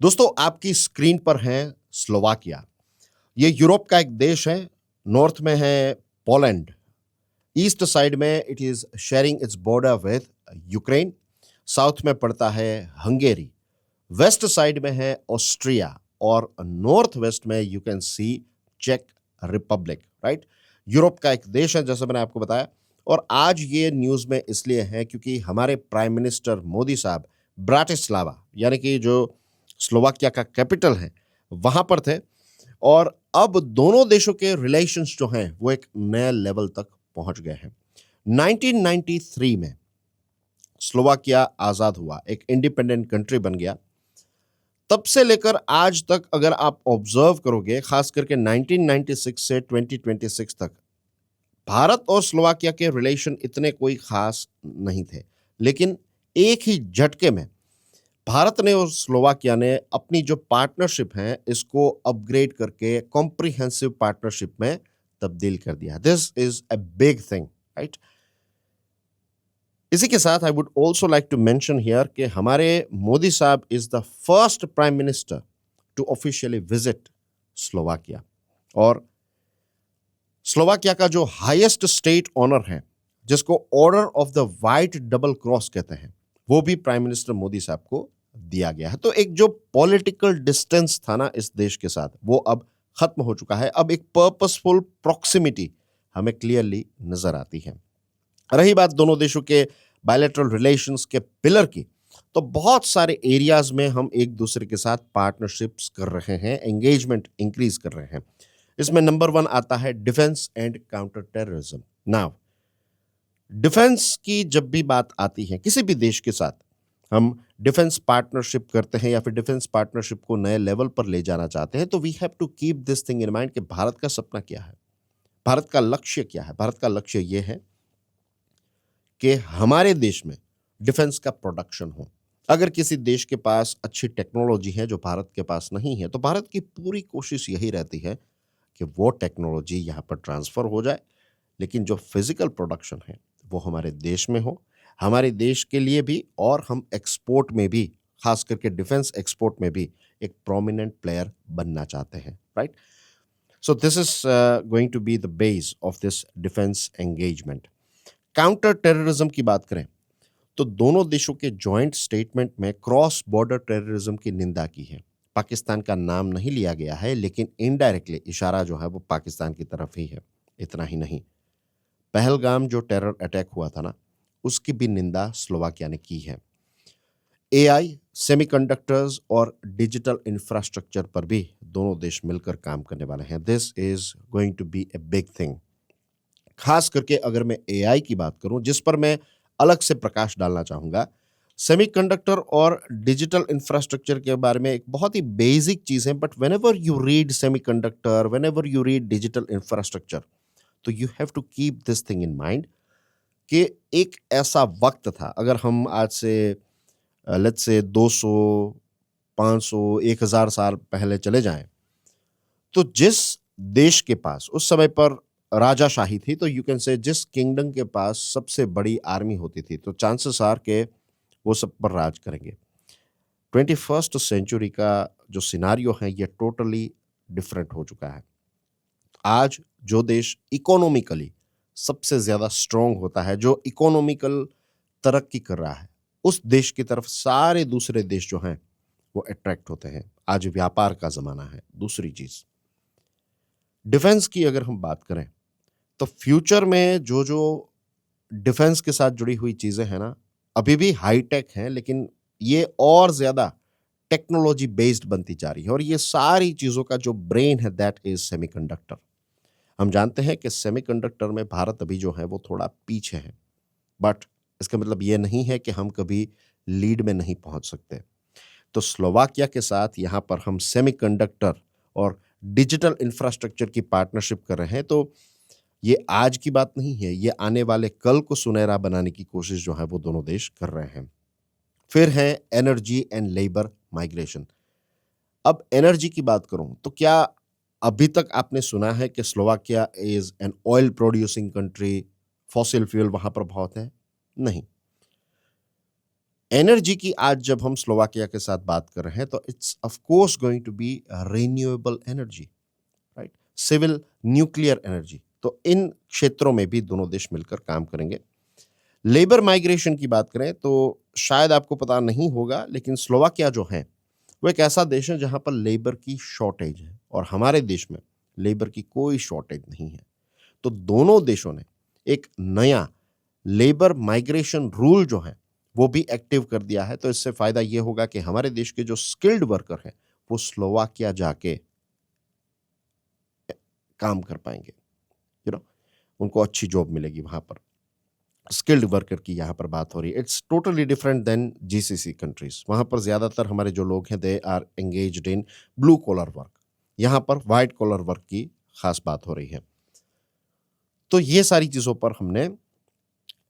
दोस्तों आपकी स्क्रीन पर है स्लोवाकिया। ये यूरोप का एक देश है। नॉर्थ में है पोलैंड। ईस्ट साइड में it is sharing its border with Ukraine. South में पड़ता है हंगेरी। वेस्ट साइड में है ऑस्ट्रिया और नॉर्थ वेस्ट में यू कैन सी चेक रिपब्लिक। राइट, यूरोप का एक देश है जैसे मैंने आपको बताया। और आज ये न्यूज़ में इसलिए है क्योंकि हमारे प्राइम मिनिस्टर मोदी साहब ब्राटिस्लावा यानी कि जो स्लोवाकिया का कैपिटल है वहां पर थे। और अब दोनों देशों के रिलेशंस जो हैं वो एक नए लेवल तक पहुंच गए हैं। 1993 में स्लोवाकिया आजाद हुआ, एक इंडिपेंडेंट कंट्री बन गया। तब से लेकर आज तक अगर आप ऑब्जर्व करोगे, खास करके 1996 से 2026 तक भारत और स्लोवाकिया के रिलेशन इतने कोई खास नहीं थे। लेकिन एक ही झटके में भारत ने और स्लोवाकिया ने अपनी जो पार्टनरशिप है इसको अपग्रेड करके कॉम्प्रिहेंसिव पार्टनरशिप में तब्दील कर दिया। This is a big thing, right. इसी के साथ I would also like to mention here कि हमारे मोदी साहब is the first prime minister to officially visit Slovakia. और स्लोवाकिया का जो हाईएस्ट स्टेट ऑनर है, जिसको order of the white double cross कहते हैं, वो भी प्राइम मिनिस्टर मोदी साहब को दिया गया है। तो एक जो पॉलिटिकल डिस्टेंस था ना इस देश के साथ, वो अब खत्म हो चुका है। अब एक पर्पसफुल प्रॉक्सिमिटी हमें क्लियरली नजर आती है। रही बात दोनों देशों के बायलैटरल रिलेशंस के पिलर की, तो बहुत सारे एरियाज में हम एक दूसरे के साथ पार्टनरशिप्स कर रहे हैं, एंगेजमेंट इंक्रीज कर रहे हैं। इसमें नंबर 1 आता है defence and counter terrorism. Now defence की जब भी बात आती है किसी भी देश के साथ, हम डिफेंस पार्टनरशिप करते हैं या फिर डिफेंस पार्टनरशिप को नए लेवल पर ले जाना चाहते हैं, तो we have to keep this thing in mind कि भारत का सपना क्या है, भारत का लक्ष्य क्या है। भारत का लक्ष्य यह है कि हमारे देश में डिफेंस का प्रोडक्शन हो। अगर किसी देश के पास अच्छी टेक्नोलॉजी है जो भारत के पास नहीं है, तो भारत की पूरी कोशिश यही रहती है कि वो टेक्नोलॉजी यहाँ पर ट्रांसफर हो जाए, लेकिन जो फिजिकल प्रोडक्शन है वो हमारे देश में हो, हमारे देश के लिए भी, और हम एक्सपोर्ट में भी, खास करके डिफेंस एक्सपोर्ट में भी एक प्रोमिनेंट प्लेयर बनना चाहते हैं। Right, so this is going to be the base of this defence engagement. Counter terrorism की बात करें तो दोनों देशों के जॉइंट स्टेटमेंट में क्रॉस बॉर्डर टेररिज्म की निंदा की है। पाकिस्तान का नाम नहीं लिया गया है, लेकिन इनडायरेक्टली इशारा जो है वो पाकिस्तान की तरफ ही है। इतना ही नहीं, पहलगाम जो टेरर अटैक हुआ था ना, उसकी भी निंदा स्लोवाकिया ने की है। एआई, सेमीकंडक्टर्स और डिजिटल इंफ्रास्ट्रक्चर पर भी दोनों देश मिलकर काम करने वाले हैं। This is going to be a big thing. खास करके अगर मैं एआई की बात करूं, जिस पर मैं अलग से प्रकाश डालना चाहूंगा, सेमीकंडक्टर और डिजिटल इंफ्रास्ट्रक्चर के बारे में एक बहुत ही बेसिक चीज है, but whenever you read semiconductor, whenever you read digital infrastructure, तो you have to keep this thing in mind कि एक ऐसा वक्त था, अगर हम आज से लेट्स से 200, 500, 1000 साल पहले चले जाएं, तो जिस देश के पास उस समय पर राजाशाही थी, तो यू कैन से जिस किंगडम के पास सबसे बड़ी आर्मी होती थी, तो चांसेस आर के वो सब पर राज करेंगे। 21st सेंचुरी का जो सिनारियो है ये टोटली डिफरेंट हो चुका है। आज जो देश इकोनॉमिकली सबसे ज्यादा स्ट्रांग होता है, जो इकोनॉमिकल तरक्की कर रहा है, उस देश की तरफ सारे दूसरे देश जो हैं वो अट्रैक्ट होते हैं। आज व्यापार का जमाना है। दूसरी चीज, डिफेंस की अगर हम बात करें, तो फ्यूचर में जो जो डिफेंस के साथ जुड़ी हुई चीजें हैं ना, अभी भी हाईटेक हैं, लेकिन ये और ज्यादा टेक्नोलॉजी बेस्ड बनती जा रही है। और ये सारी चीजों का जो ब्रेन है दैट इज सेमीकंडक्टर। हम जानते हैं कि सेमीकंडक्टर में भारत अभी जो है वो थोड़ा पीछे है, बट इसका मतलब ये नहीं है कि हम कभी लीड में नहीं पहुंच सकते। तो स्लोवाकिया के साथ यहाँ पर हम सेमीकंडक्टर और डिजिटल इंफ्रास्ट्रक्चर की पार्टनरशिप कर रहे हैं, तो ये आज की बात नहीं है, ये आने वाले कल को सुनहरा बनाने की कोशिश जो है वो दोनों देश कर रहे हैं। फिर है एनर्जी एंड लेबर माइग्रेशन। अब एनर्जी की बात करूं तो क्या अभी तक आपने सुना है कि Slovakia is an oil producing country, fossil fuel वहां पर बहुत है? नहीं। एनर्जी की आज जब हम स्लोवाकिया के साथ बात कर रहे हैं तो it's of course going to be renewable energy, right, civil nuclear energy. तो इन क्षेत्रों में भी दोनों देश मिलकर काम करेंगे। लेबर माइग्रेशन की बात करें तो शायद आपको पता नहीं होगा, लेकिन स्लोवाकिया जो है वो एक ऐसा देश है जहां पर लेबर की शॉर्टेज है और हमारे देश में लेबर की कोई शॉर्टेज नहीं है। तो दोनों देशों ने एक नया लेबर माइग्रेशन रूल जो है वो भी एक्टिव कर दिया है। तो इससे फायदा ये होगा कि हमारे देश के जो स्किल्ड वर्कर हैं वो स्लोवाकिया जाके काम कर पाएंगे, उनको अच्छी जॉब मिलेगी वहां पर। स्किल्ड वर्कर की यहाँ पर बात हो रही है। It's totally different than GCC countries. वहाँ पर ज़्यादातर हमारे जो लोग हैं they are engaged in blue collar work, यहाँ पर वाइट कॉलर वर्क की खास बात हो रही है। तो ये सारी चीज़ों पर हमने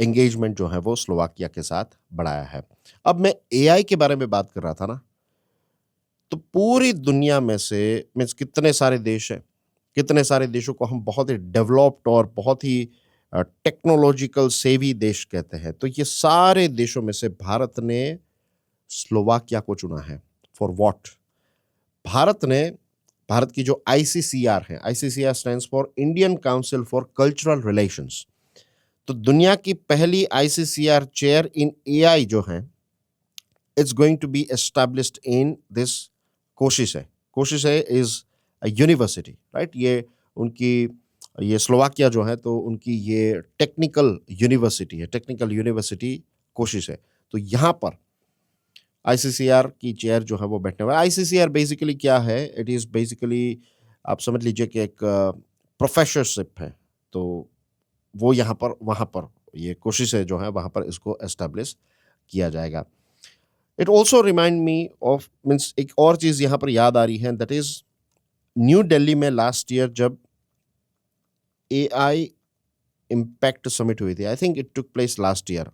एंगेजमेंट जो है वो स्लोवाकिया के साथ बढ़ाया है। अब मैं एआई के बारे में बात कर रहा था ना, तो पूरी दुनिया में से मीन्स कितने सारे देश हैं, कितने सारे देशों को हम बहुत ही डेवलप्ड और बहुत ही टेक्नोलॉजिकल सेवी देश कहते हैं। तो ये सारे देशों में से भारत ने स्लोवाकिया को चुना है। For what? भारत की जो आईसीसीआर है, ICCR stands for Indian council for cultural relations. तो दुनिया की पहली आईसीसीआर चेयर इन एआई जो है it's going to be established in this कोशिश है इज अ यूनिवर्सिटी, राइट। ये स्लोवाकिया जो है तो उनकी ये टेक्निकल यूनिवर्सिटी कोशिश है। तो यहाँ पर आईसीसीआर की चेयर जो है वो बैठने वाला। आईसीसीआर बेसिकली क्या है? इट इज़ बेसिकली आप समझ लीजिए कि एक प्रोफेसरशिप है। तो वो यहाँ पर वहाँ पर ये कोशिश है जो है वहाँ पर इसको एस्टैब्लिश किया जाएगा। It also remind me of means एक और चीज़ यहाँ पर याद आ रही है, दैट इज़ न्यू दिल्ली में लास्ट ईयर जब एआई इम्पैक्ट समिट हुई थी। I think it took place last year,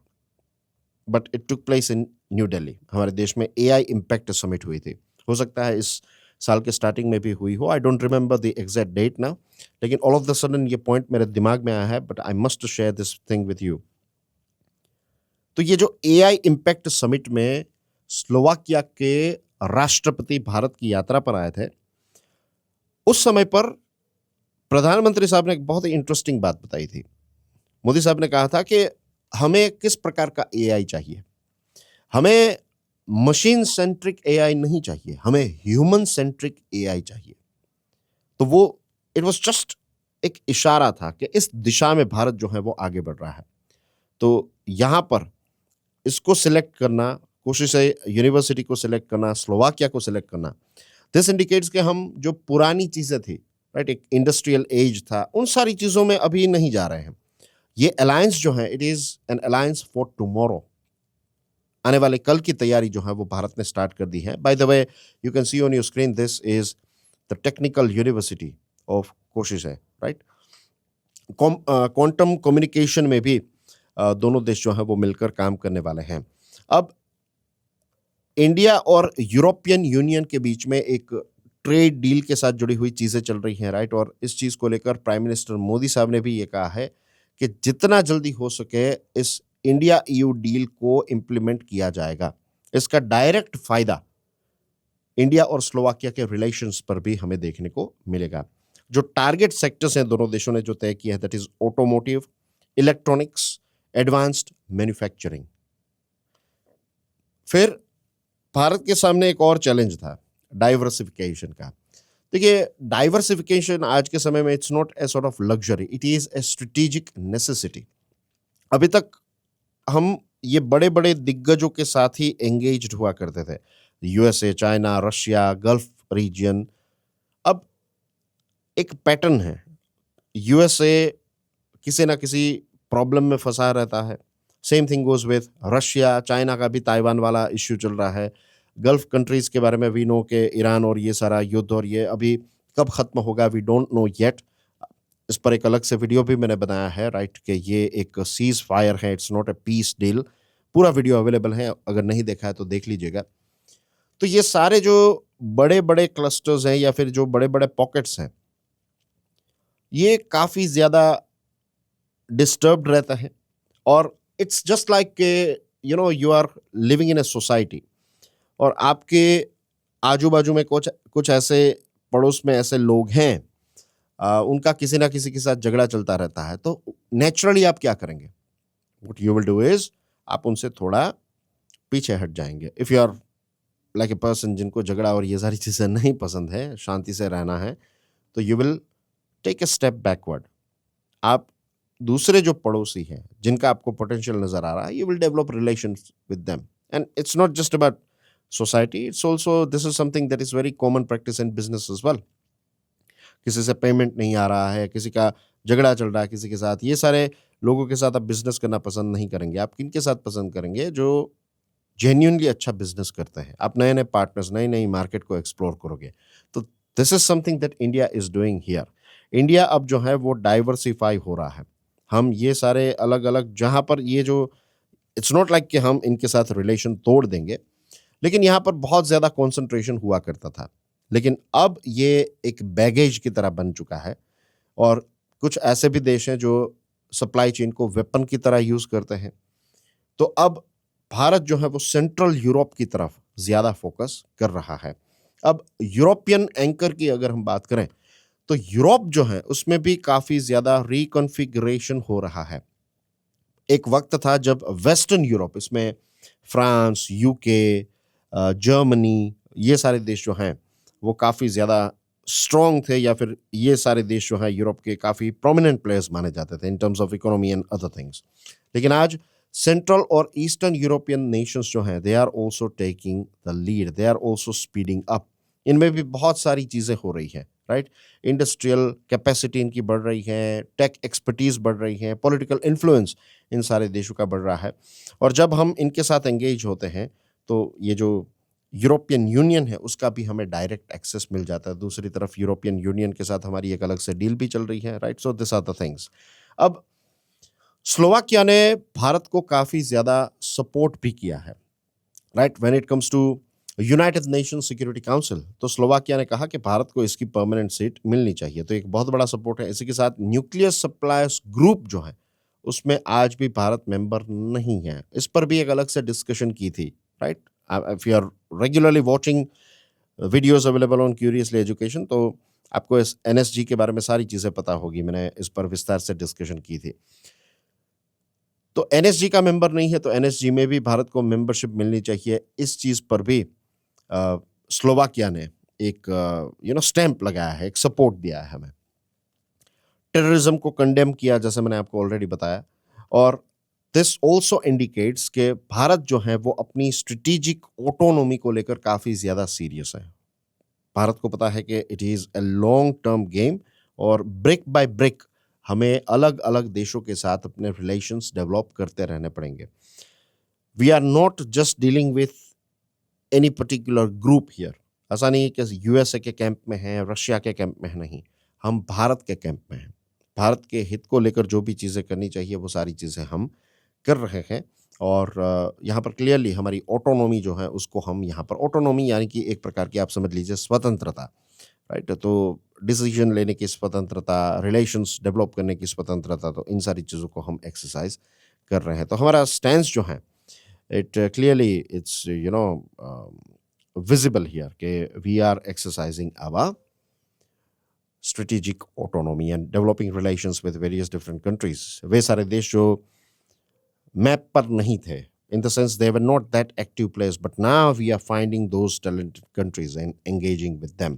but it took place in new Delhi. हमारे देश में एआई इम्पैक्ट समिट हुई थी। हो सकता है इस साल के स्टार्टिंग में भी हुई हो, I don't remember the exact date now, लेकिन ऑल ऑफ द सडन ये पॉइंट मेरे दिमाग में आया है, but I must share this thing with you. तो ये जो एआई इम्पैक्ट समिट में स्लोवाकिया के राष्ट्रपति भारत की यात्रा पर आए थे, उस समय पर प्रधानमंत्री साहब ने एक बहुत ही इंटरेस्टिंग बात बताई थी। मोदी साहब ने कहा था कि हमें किस प्रकार का एआई चाहिए। हमें मशीन सेंट्रिक एआई नहीं चाहिए, हमें ह्यूमन सेंट्रिक एआई चाहिए। तो वो इट वाज जस्ट एक इशारा था कि इस दिशा में भारत जो है वो आगे बढ़ रहा है। तो यहाँ पर इसको सिलेक्ट करना, कोशिश है यूनिवर्सिटी को सिलेक्ट करना, स्लोवाकिया को सिलेक्ट करना, दिस इंडिकेट्स कि हम जो पुरानी चीज़ें थी, राइट, एक इंडस्ट्रियल एज था, उन सारी चीज़ों में अभी नहीं जा रहे हैं। ये अलायंस जो है it is an alliance for tomorrow. आने वाले कल की तैयारी जो है वो भारत ने स्टार्ट कर दी है। By the way, you can C on your screen, this is the technical university of कोशिश है, राइट। क्वांटम कम्युनिकेशन में भी दोनों देश जो है वो मिलकर काम करने वाले हैं। अब इंडिया और यूरोपियन यूनियन के बीच में एक ट्रेड डील के साथ जुड़ी हुई चीज़ें चल रही हैं, राइट। और इस चीज़ को लेकर प्राइम मिनिस्टर मोदी साहब ने भी ये कहा है कि जितना जल्दी हो सके इस इंडिया ईयू डील को इम्प्लीमेंट किया जाएगा। इसका डायरेक्ट फायदा इंडिया और स्लोवाकिया के रिलेशंस पर भी हमें देखने को मिलेगा। जो टारगेट सेक्टर्स हैं दोनों देशों ने जो तय किया है, that is automotive, electronics, advanced manufacturing. फिर भारत के सामने एक और चैलेंज था डाइवर्सिफिकेशन का। देखिए, डाइवर्सिफिकेशन आज के समय में it's not a sort of luxury, it is a strategic necessity. अभी तक हम ये बड़े बड़े दिग्गजों के साथ ही एंगेज्ड हुआ करते थे, USA, China, Russia, Gulf region. अब एक पैटर्न है, यूएसए किसी ना किसी प्रॉब्लम में फंसा रहता है। Same thing goes with Russia, China का भी ताइवान वाला इश्यू चल रहा है। गल्फ कंट्रीज़ के बारे में वी नो के ईरान और ये सारा युद्ध और ये अभी कब ख़त्म होगा वी डोंट नो येट। इस पर एक अलग से वीडियो भी मैंने बनाया है, राइट, कि ये एक सीज फायर है, it's not a peace deal. पूरा वीडियो अवेलेबल है, अगर नहीं देखा है तो देख लीजिएगा। तो ये सारे जो बड़े बड़े क्लस्टर्स हैं या फिर जो बड़े बड़े पॉकेट्स हैं, ये काफ़ी ज़्यादा डिस्टर्ब्ड रहता है। और इट्स जस्ट लाइक के you are living in a society और आपके आजू बाजू में कुछ कुछ ऐसे पड़ोस में ऐसे लोग हैं, उनका किसी ना किसी के साथ झगड़ा चलता रहता है, तो नेचुरली आप क्या करेंगे? What you will do is आप उनसे थोड़ा पीछे हट जाएंगे। If you are like a person जिनको झगड़ा और ये सारी चीज़ें नहीं पसंद है, शांति से रहना है, तो you will take a step backward. आप दूसरे जो पड़ोसी हैं जिनका आपको पोटेंशियल नज़र आ रहा है, you will develop relations with them. And it's not just about society, it's also this is something that is very common practice in business as well. किसी से पेमेंट नहीं आ रहा है, किसी का झगड़ा चल रहा है किसी के साथ, ये सारे लोगों के साथ आप बिजनेस करना पसंद नहीं करेंगे। आप किन के साथ पसंद करेंगे? जो जेन्युइनली अच्छा बिजनेस करते हैं। आप नए नए पार्टनर्स, नई नई मार्केट को एक्सप्लोर करोगे। तो this is something that India is doing here. India अब जो है वो डाइवर्सिफाई हो रहा है। हम ये सारे अलग अलग जहाँ पर ये जो, इट्स नॉट लाइक कि हम इनके साथ रिलेशन तोड़ देंगे, लेकिन यहाँ पर बहुत ज़्यादा कॉन्सेंट्रेशन हुआ करता था। लेकिन अब ये एक बैगेज की तरह बन चुका है और कुछ ऐसे भी देश हैं जो सप्लाई चेन को वेपन की तरह यूज़ करते हैं। तो अब भारत जो है वो सेंट्रल यूरोप की तरफ ज़्यादा फोकस कर रहा है। अब यूरोपियन एंकर की अगर हम बात करें, तो यूरोप जो है उसमें भी काफ़ी ज़्यादा रिकॉन्फ़िगरेशन हो रहा है। एक वक्त था जब वेस्टर्न यूरोप, इसमें फ्रांस, यूके, जर्मनी, ये सारे देश जो हैं वो काफ़ी ज़्यादा स्ट्रॉन्ग थे, या फिर ये सारे देश जो हैं यूरोप के काफ़ी प्रोमिनेंट प्लेयर्स माने जाते थे in terms of economy and other things. लेकिन आज सेंट्रल और ईस्टर्न यूरोपियन नेशंस जो हैं, they are also taking the lead, they are also speeding up. इनमें भी बहुत सारी चीज़ें हो रही हैं, राइट? इंडस्ट्रियल कैपेसिटी इनकी बढ़ रही है, टेक एक्सपर्टीज़ बढ़ रही है, पॉलिटिकल इन्फ्लुएंस इन सारे देशों का बढ़ रहा है। और जब हम इनके साथ एंगेज होते हैं, तो ये जो यूरोपियन यूनियन है उसका भी हमें डायरेक्ट एक्सेस मिल जाता है। दूसरी तरफ यूरोपियन यूनियन के साथ हमारी एक अलग से डील भी चल रही है, right? So this are the things. अब स्लोवाकिया ने भारत को काफ़ी ज़्यादा सपोर्ट भी किया है, right? When it comes to United Nation Security Council, तो स्लोवाकिया ने कहा कि भारत को इसकी परमानेंट सीट मिलनी चाहिए, तो एक बहुत बड़ा सपोर्ट है। इसी के साथ न्यूक्लियर सप्लायर्स ग्रुप जो है उसमें आज भी भारत मेंबर नहीं है। इस पर भी एक अलग से डिस्कशन की थी, right? If you are regularly watching videos available on Curiously Education, तो आपको इस एनएसजी के बारे में सारी चीज़ें पता होगी। मैंने इस पर विस्तार से डिस्कशन की थी। तो एनएसजी का मेंबर नहीं है, तो एनएसजी में भी भारत को मेंबरशिप मिलनी चाहिए। इस चीज़ पर भी स्लोवाकिया ने एक स्टैंप लगाया है, एक सपोर्ट दिया है हमें। टेररिज्म को कंडेम किया, जैसे मैंने आपको ऑलरेडी बताया। और दिस ऑल्सो इंडिकेट्स कि भारत जो है वो अपनी स्ट्रेटेजिक ऑटोनॉमी को लेकर काफ़ी ज़्यादा सीरियस है। भारत को पता है कि it is a long term game और ब्रिक बाय ब्रिक हमें अलग अलग देशों के साथ अपने रिलेशंस डेवलप करते रहने पड़ेंगे। We are not just dealing with any particular group here. ऐसा नहीं है कि यूएसए के कैंप में हैं, रशिया के कैंप में है, नहीं। हम भारत के कैंप में हैं। भारत के हित को लेकर जो भी चीज़ें करनी चाहिए वो सारी चीज़ें हम कर रहे हैं। और यहाँ पर क्लियरली हमारी ऑटोनॉमी जो है उसको हम यहाँ पर, ऑटोनॉमी यानी कि एक प्रकार की आप समझ लीजिए स्वतंत्रता, राइट? तो डिसीजन लेने की स्वतंत्रता, रिलेशंस डेवलप करने की स्वतंत्रता, तो इन सारी चीज़ों को हम एक्सरसाइज कर रहे हैं। तो हमारा स्टैंस जो है, it clearly it's visible here कि we are exercising our strategic autonomy and developing relations with various different countries. वे सारे देश जो मैप पर नहीं थे, in the sense they were not that active players, but now we are finding those talented countries and engaging with them.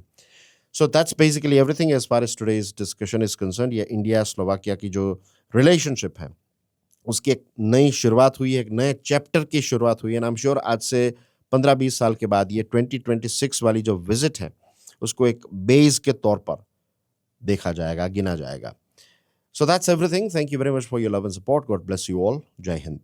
So that's basically everything as far as today's discussion is concerned. ये India Slovakia की जो relationship है उसकी एक नई शुरुआत हुई है, एक नए चैप्टर की शुरुआत हुई है। आई एम श्योर आज से 15-20 साल के बाद ये 2026 वाली जो विजिट है उसको एक बेस के तौर पर देखा जाएगा, गिना जाएगा। So that's everything. Thank you very much for your love and support. God bless you all. Jai Hind.